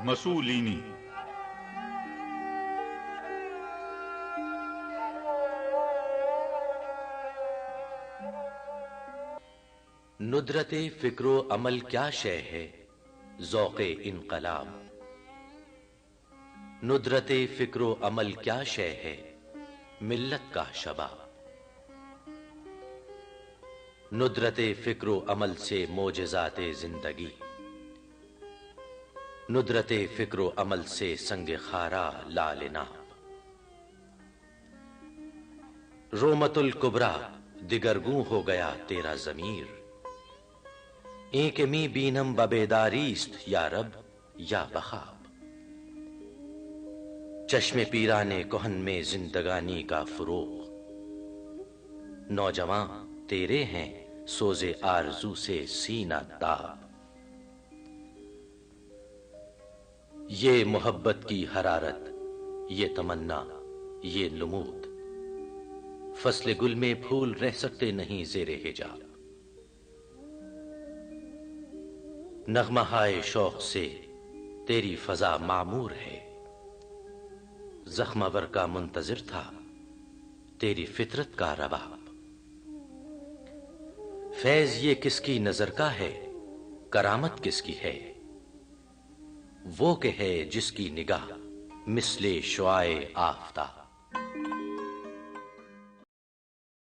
Mussolini ندرت فکر و عمل کیا شے ہے ذوق انقلاب. ندرت فکر و عمل کیا شے ہے ملت کا شباب. ندرت فکر و عمل سے معجزات زندگی، ندرت فکر و عمل سے سنگ خارا لال ناب. رومت الکبریٰ دگرگوں ہو گیا تیرا ضمیر، ایک می بینم ببیداریست یا رب یا بخاب. چشم پیران کہن میں زندگانی کا فروغ، نوجواں تیرے ہیں سوز آرزو سے سینہ تاب. یہ محبت کی حرارت، یہ تمنا، یہ نمود، فصل گل میں پھول رہ سکتے نہیں زیر حجاب. نغمہ ہائے شوق سے تیری فضا معمور ہے، زخم ور کا منتظر تھا تیری فطرت کا رباب. فیض یہ کس کی نظر کا ہے، کرامت کس کی ہے، وہ کہ ہے جس کی نگاہ مثل شعاع آفتاب.